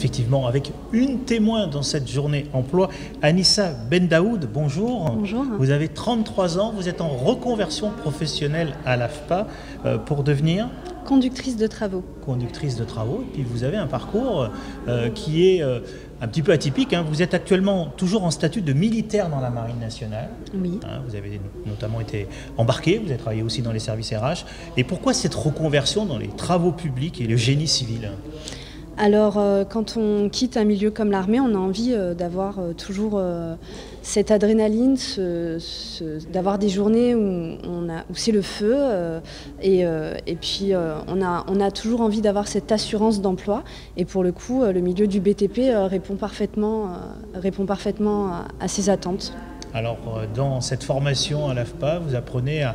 effectivement avec une témoin dans cette journée emploi, Anissa Bendaoud, bonjour. Bonjour. Vous avez 33 ans, vous êtes en reconversion professionnelle à l'AFPA pour devenir conductrice de travaux. Conductrice de travaux, et puis vous avez un parcours qui est un petit peu atypique. Hein. Vous êtes actuellement toujours en statut de militaire dans la Marine nationale. Oui. Hein, vous avez notamment été embarqué, vous avez travaillé aussi dans les services RH. Et pourquoi cette reconversion dans les travaux publics et le génie civil ? Alors, quand on quitte un milieu comme l'armée, on a envie d'avoir toujours cette adrénaline, d'avoir des journées où c'est le feu. Et puis, on a toujours envie d'avoir cette assurance d'emploi. Et pour le coup, le milieu du BTP répond parfaitement à ces attentes. Alors, dans cette formation à l'AFPA, vous apprenez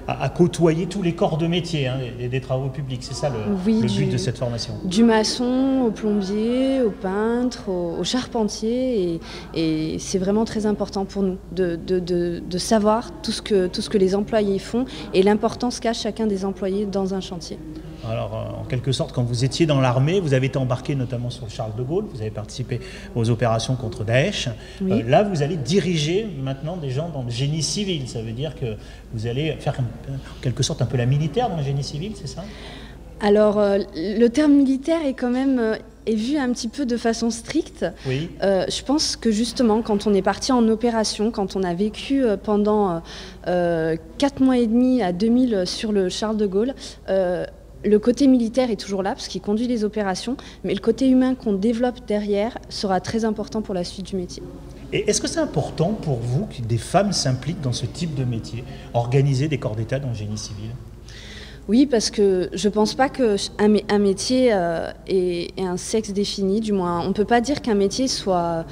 à côtoyer tous les corps de métier des travaux publics. C'est ça le but de cette formation. Du maçon au plombier, au peintre, au charpentier. Et c'est vraiment très important pour nous de savoir tout ce que les employés font et l'importance qu'a chacun des employés dans un chantier. Alors, en quelque sorte, quand vous étiez dans l'armée, vous avez été embarqué notamment sur Charles de Gaulle, vous avez participé aux opérations contre Daesh. Oui. Là, vous allez diriger maintenant des gens dans le génie civil. Ça veut dire que vous allez faire en quelque sorte un peu la militaire dans le génie civil, c'est ça ? Alors, le terme militaire est quand même est vu un petit peu de façon stricte. Oui. Je pense que justement, quand on est parti en opération, quand on a vécu pendant 4 mois et demi à 2000 sur le Charles de Gaulle, le côté militaire est toujours là parce qu'il conduit les opérations, mais le côté humain qu'on développe derrière sera très important pour la suite du métier. Et est-ce que c'est important pour vous que des femmes s'impliquent dans ce type de métier, organiser des corps d'État dans le génie civil ? Oui, parce que je ne pense pas qu'un métier ait un sexe défini. Du moins, on ne peut pas dire qu'un métier soit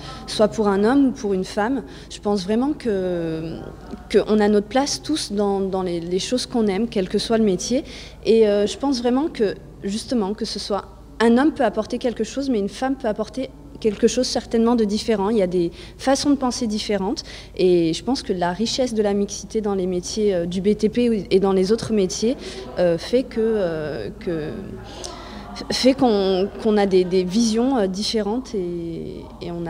pour un homme ou pour une femme. Je pense vraiment qu'on a notre place tous dans les choses qu'on aime, quel que soit le métier. Et je pense vraiment que, justement, que ce soit un homme peut apporter quelque chose, mais une femme peut apporter quelque chose certainement de différent. Il y a des façons de penser différentes et je pense que la richesse de la mixité dans les métiers du BTP et dans les autres métiers fait qu'on a des visions différentes et on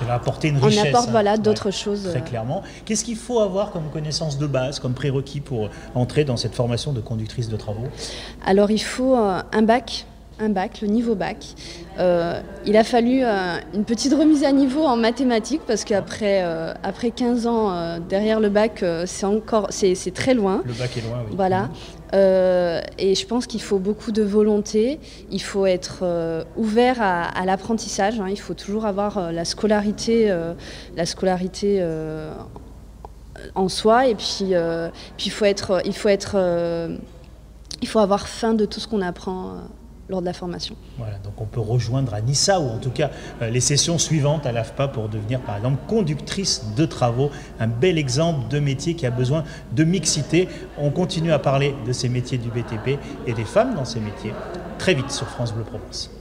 apporte une richesse. On apporte d'autres choses. Très clairement. Qu'est-ce qu'il faut avoir comme connaissance de base, comme prérequis pour entrer dans cette formation de conductrice de travaux ? Alors il faut un bac, le niveau bac. Il a fallu une petite remise à niveau en mathématiques parce qu'après 15 ans derrière le bac, c'est très loin. Le bac est loin, oui. Voilà. Et je pense qu'il faut beaucoup de volonté. Il faut être ouvert à l'apprentissage. Il faut toujours avoir la scolarité en soi. Et puis il faut avoir faim de tout ce qu'on apprend lors de la formation. Voilà, donc on peut rejoindre Anissa ou en tout cas les sessions suivantes à l'AFPA pour devenir par exemple conductrice de travaux, un bel exemple de métier qui a besoin de mixité. On continue à parler de ces métiers du BTP et des femmes dans ces métiers très vite sur France Bleu Provence.